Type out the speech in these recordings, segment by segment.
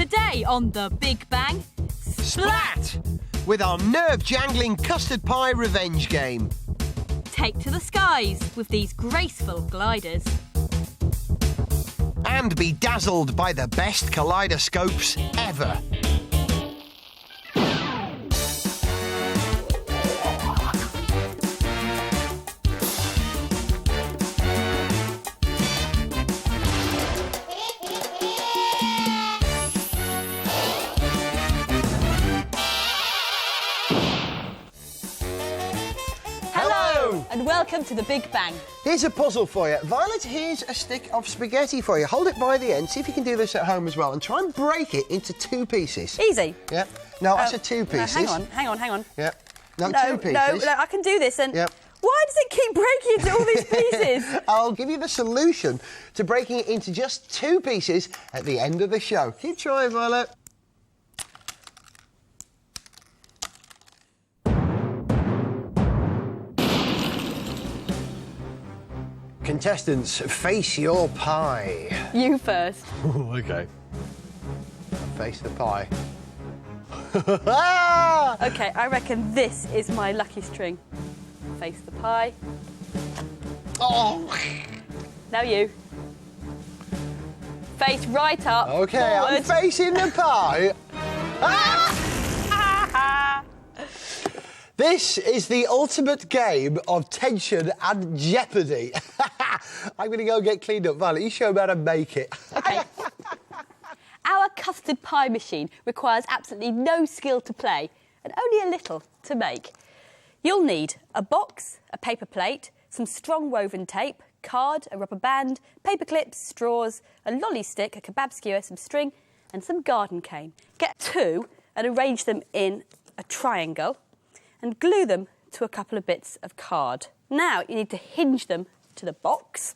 Today on The Big Bang, Splat! With our nerve-jangling custard pie revenge game. Take to the skies with these graceful gliders. And be dazzled by the best kaleidoscopes ever. And welcome to The Big Bang. Here's a puzzle for you. Violet, here's a stick of spaghetti for you. Hold it by the end, see if you can do this at home as well, and try and break it into 2 pieces. Easy. Yeah. No, I said 2 pieces. Hang on. Yeah. No, 2 pieces. No, I can do this. And yep. Why does it keep breaking into all these pieces? I'll give you the solution to breaking it into just 2 pieces at the end of the show. Keep trying, Violet. Contestants, face your pie. You first. OK. Face the pie. OK, I reckon this is my lucky string. Face the pie. Oh! Now you. Face right up. OK, forward. I'm facing the pie. This is the ultimate game of tension and jeopardy. I'm going to go get cleaned up. Violet, you show me how to make it. OK. Our custard pie machine requires absolutely no skill to play and only a little to make. You'll need a box, a paper plate, some strong woven tape, card, a rubber band, paper clips, straws, a lolly stick, a kebab skewer, some string and some garden cane. Get 2 and arrange them in a triangle and glue them to a couple of bits of card. Now you need to hinge them to the box.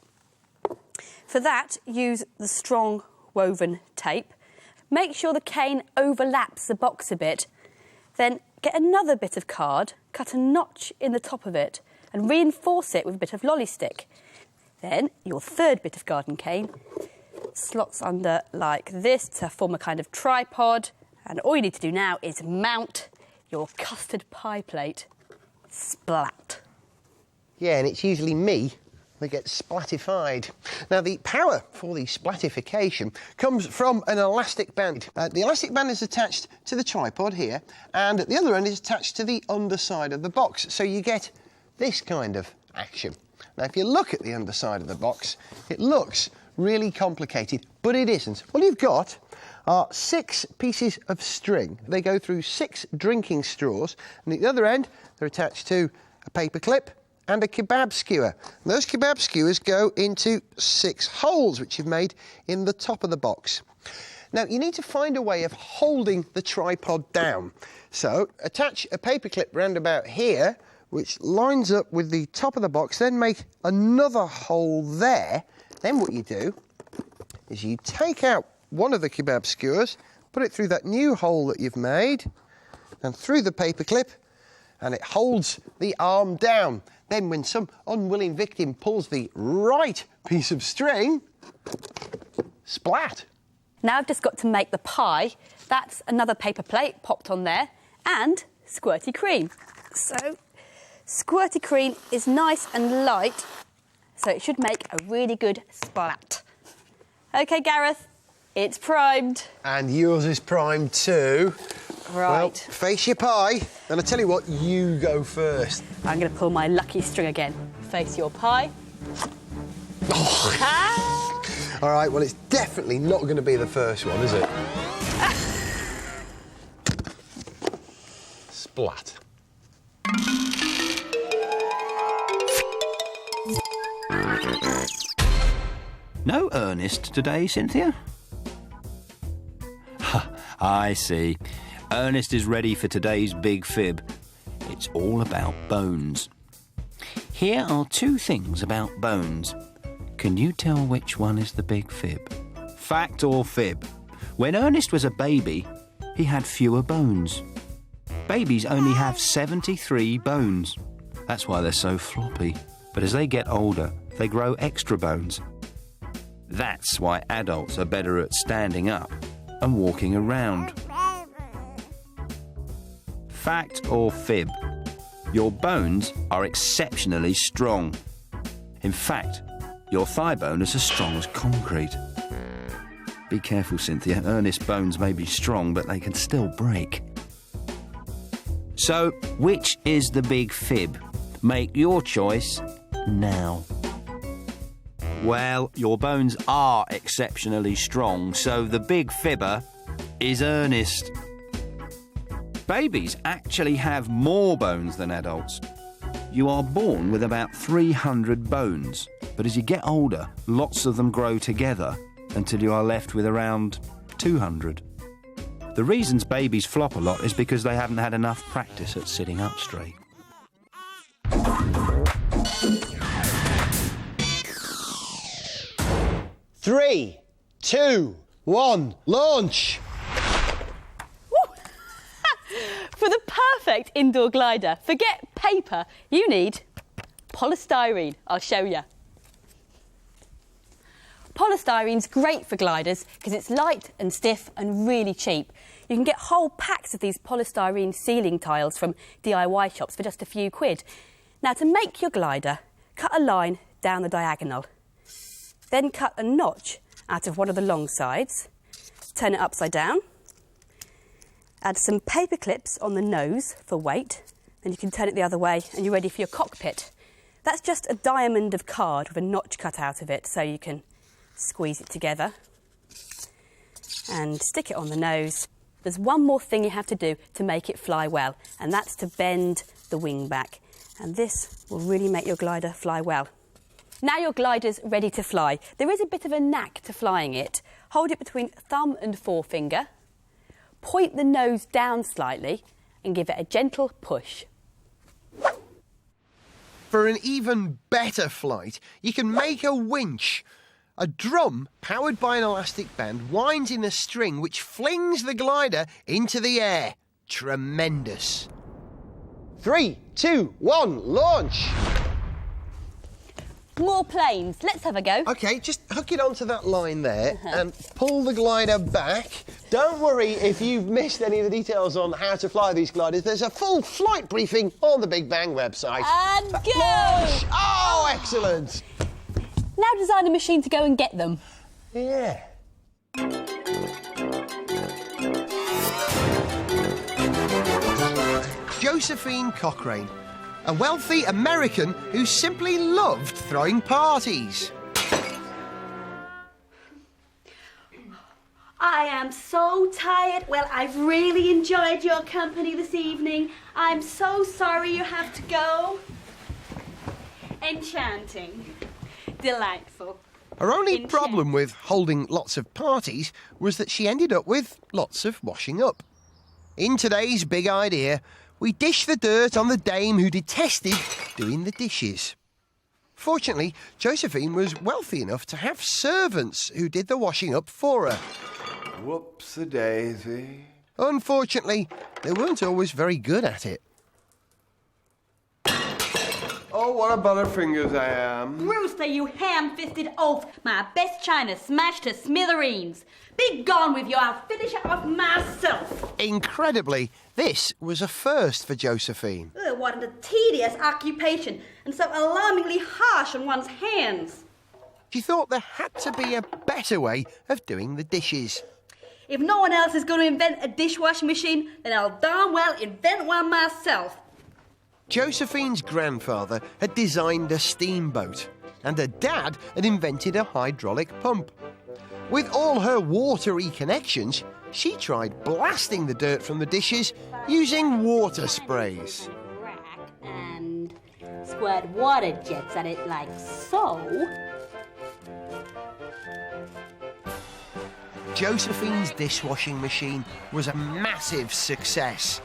For that, use the strong woven tape. Make sure the cane overlaps the box a bit. Then get another bit of card, cut a notch in the top of it and reinforce it with a bit of lolly stick. Then your 3rd bit of garden cane slots under like this to form a kind of tripod. And all you need to do now is mount your custard pie plate. Splat. Yeah, and it's usually me that gets splatified. Now, the power for the splatification comes from an elastic band. The elastic band is attached to the tripod here, and at the other end is attached to the underside of the box, so you get this kind of action. Now, if you look at the underside of the box, it looks really complicated, but it isn't. All you've got are 6 pieces of string. They go through 6 drinking straws, and at the other end, they're attached to a paper clip and a kebab skewer. And those kebab skewers go into 6 holes, which you've made in the top of the box. Now, you need to find a way of holding the tripod down. So, attach a paper clip round about here, which lines up with the top of the box, then make another hole there. Then what you do is you take out one of the kebab skewers, put it through that new hole that you've made, and through the paper clip, and it holds the arm down. Then when some unwilling victim pulls the right piece of string, splat. Now I've just got to make the pie. That's another paper plate popped on there, and squirty cream. So, squirty cream is nice and light, so it should make a really good splat. OK, Gareth, it's primed. And yours is primed too. Right. Well, face your pie, and I tell you what, you go first. I'm going to pull my lucky string again. Face your pie. Oh. Ah. All right, well, it's definitely not going to be the first one, is it? Splat. No Ernest today, Cynthia? I see. Ernest is ready for today's Big Fib. It's all about bones. Here are 2 things about bones. Can you tell which one is the Big Fib? Fact or fib? When Ernest was a baby, he had fewer bones. Babies only have 73 bones. That's why they're so floppy. But as they get older, they grow extra bones. That's why adults are better at standing up. and walking around. Fact or fib? Your bones are exceptionally strong. In fact, your thigh bone is as strong as concrete. Be careful, Cynthia. Ernest's bones may be strong, but they can still break. So, which is the big fib? Make your choice now. Well, your bones are exceptionally strong, so the big fibber is Ernest. Babies actually have more bones than adults. You are born with about 300 bones, but as you get older, lots of them grow together until you are left with around 200. The reasons babies flop a lot is because they haven't had enough practice at sitting up straight. Three, two, one, launch! For the perfect indoor glider, forget paper, you need polystyrene. I'll show you. Polystyrene's great for gliders because it's light and stiff and really cheap. You can get whole packs of these polystyrene ceiling tiles from DIY shops for just a few quid. Now, to make your glider, cut a line down the diagonal. Then cut a notch out of one of the long sides. Turn it upside down. Add some paper clips on the nose for weight, and you can turn it the other way and you're ready for your cockpit. That's just a diamond of card with a notch cut out of it, so you can squeeze it together and stick it on the nose. There's one more thing you have to do to make it fly well, and that's to bend the wing back. And this will really make your glider fly well. Now your glider's ready to fly. There is a bit of a knack to flying it. Hold it between thumb and forefinger. Point the nose down slightly and give it a gentle push. For an even better flight, you can make a winch. A drum powered by an elastic band winds in a string which flings the glider into the air. Tremendous. 3, 2, 1, launch! More planes. Let's have a go. OK, just hook it onto that line there and pull the glider back. Don't worry if you've missed any of the details on how to fly these gliders. There's a full flight briefing on the Big Bang website. And go! Launch! Oh, excellent! Now design a machine to go and get them. Yeah. Josephine Cochrane, a wealthy American who simply loved throwing parties. I am so tired. Well, I've really enjoyed your company this evening. I'm so sorry you have to go. Enchanting. Delightful. Her only problem with holding lots of parties was that she ended up with lots of washing up. In today's Big Idea, we dish the dirt on the dame who detested doing the dishes. Fortunately, Josephine was wealthy enough to have servants who did the washing up for her. Whoops-a-daisy. Unfortunately, they weren't always very good at it. Oh, what a butterfingers I am. Brewster, you ham-fisted oaf. My best china smashed to smithereens. Be gone with you. I'll finish it off myself. Incredibly, this was a first for Josephine. Ugh, what a tedious occupation, and so alarmingly harsh on one's hands. She thought there had to be a better way of doing the dishes. If no one else is going to invent a dishwashing machine, then I'll darn well invent one myself. Josephine's grandfather had designed a steamboat, and her dad had invented a hydraulic pump. With all her watery connections, she tried blasting the dirt from the dishes using water sprays. And squirt water jets at it like so. Josephine's dishwashing machine was a massive success,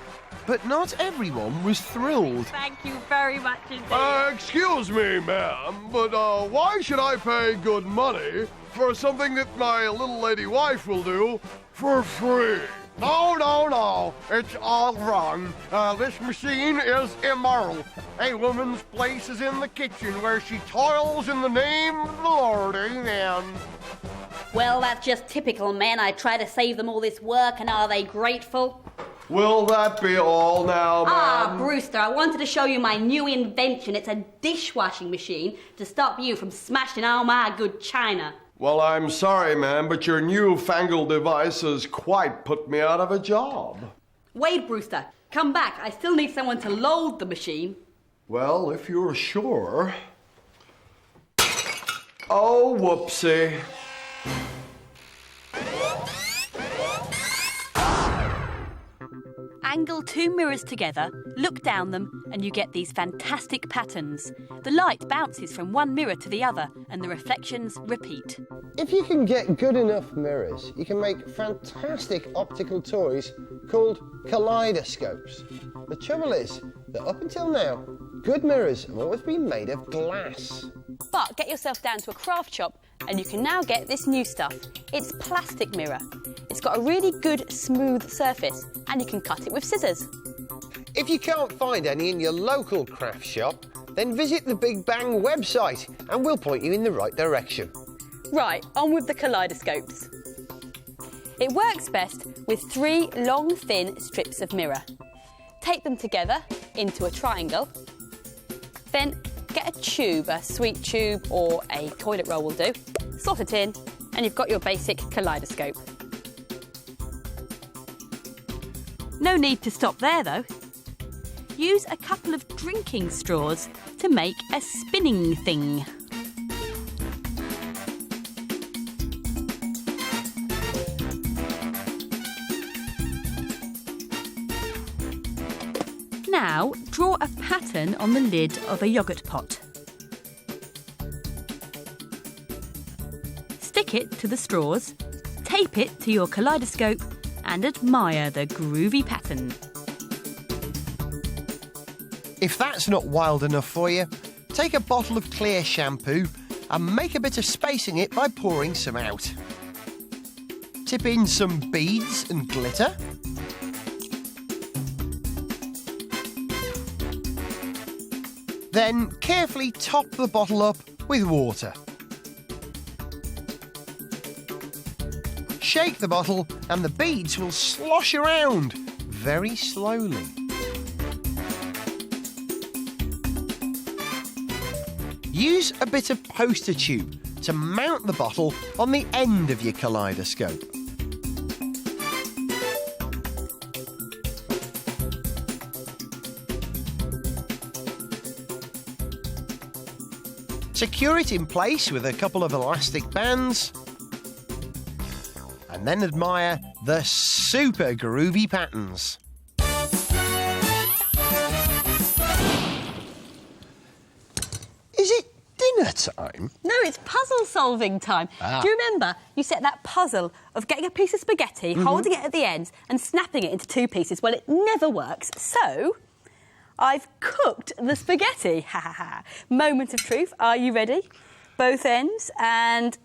but not everyone was thrilled. Thank you very much indeed. Excuse me, ma'am, but why should I pay good money for something that my little lady wife will do for free? No, no, no. It's all wrong. This machine is immoral. A woman's place is in the kitchen where she toils in the name of the Lord. Amen. Well, that's just typical men. I try to save them all this work, and are they grateful? Will that be all now, ma'am? Brewster, I wanted to show you my new invention. It's a dishwashing machine to stop you from smashing all my good china. Well, I'm sorry, ma'am, but your newfangled device has quite put me out of a job. Wait, Brewster, come back. I still need someone to load the machine. Well, if you're sure. Oh, whoopsie. Angle 2 mirrors together, look down them, and you get these fantastic patterns. The light bounces from one mirror to the other, and the reflections repeat. If you can get good enough mirrors, you can make fantastic optical toys called kaleidoscopes. The trouble is that up until now, good mirrors have always been made of glass. But get yourself down to a craft shop and you can now get this new stuff. It's plastic mirror. It's got a really good smooth surface and you can cut it with scissors. If you can't find any in your local craft shop, then visit the Big Bang website and we'll point you in the right direction. Right, on with the kaleidoscopes. It works best with 3 long, thin strips of mirror. Take them together into a triangle. Then get a tube, a sweet tube or a toilet roll will do. Slot it in and you've got your basic kaleidoscope. No need to stop there though. Use a couple of drinking straws to make a spinning thing. Now, draw a pattern on the lid of a yoghurt pot. Stick it to the straws, tape it to your kaleidoscope and admire the groovy pattern. If that's not wild enough for you, take a bottle of clear shampoo and make a bit of space in it by pouring some out. Tip in some beads and glitter. Then carefully top the bottle up with water. Shake the bottle and the beads will slosh around very slowly. Use a bit of poster tube to mount the bottle on the end of your kaleidoscope. Secure it in place with a couple of elastic bands and then admire the super groovy patterns. Is it dinner time? No, it's puzzle solving time. Do you remember you set that puzzle of getting a piece of spaghetti, holding it at the ends and snapping it into 2 pieces? Well, it never works, so I've cooked the spaghetti. Ha ha ha. Moment of truth. Are you ready? Both ends and...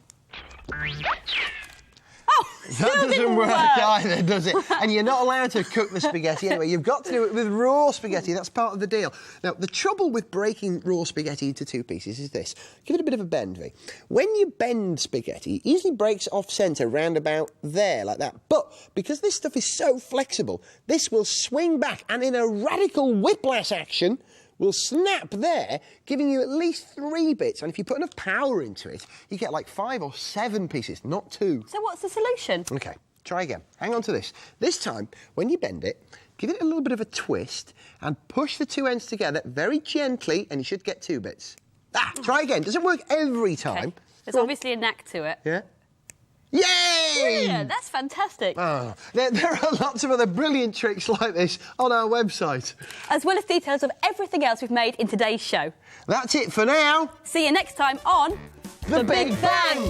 Oh, That doesn't work either, does it? And you're not allowed to cook the spaghetti anyway. You've got to do it with raw spaghetti. That's part of the deal. Now, the trouble with breaking raw spaghetti into 2 pieces is this. Give it a bit of a bend, V. When you bend spaghetti, it easily breaks off centre round about there, like that. But because this stuff is so flexible, this will swing back and in a radical whiplash action will snap there, giving you at least 3 bits. And if you put enough power into it, you get like 5 or 7 pieces, not 2. So what's the solution? OK, try again. Hang on to this. This time, when you bend it, give it a little bit of a twist and push the 2 ends together very gently and you should get 2 bits. Try again. Doesn't work every time. Okay. There's obviously a knack to it. Yeah? Yay! Brilliant, that's fantastic. Oh, there are lots of other brilliant tricks like this on our website. As well as details of everything else we've made in today's show. That's it for now. See you next time on... The Big Bang!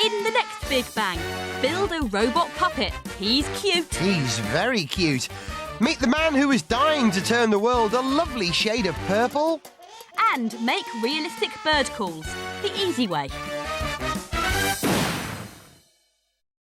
In the next Big Bang, build a robot puppet. He's cute. He's very cute. Meet the man who is dying to turn the world a lovely shade of purple. And make realistic bird calls the easy way.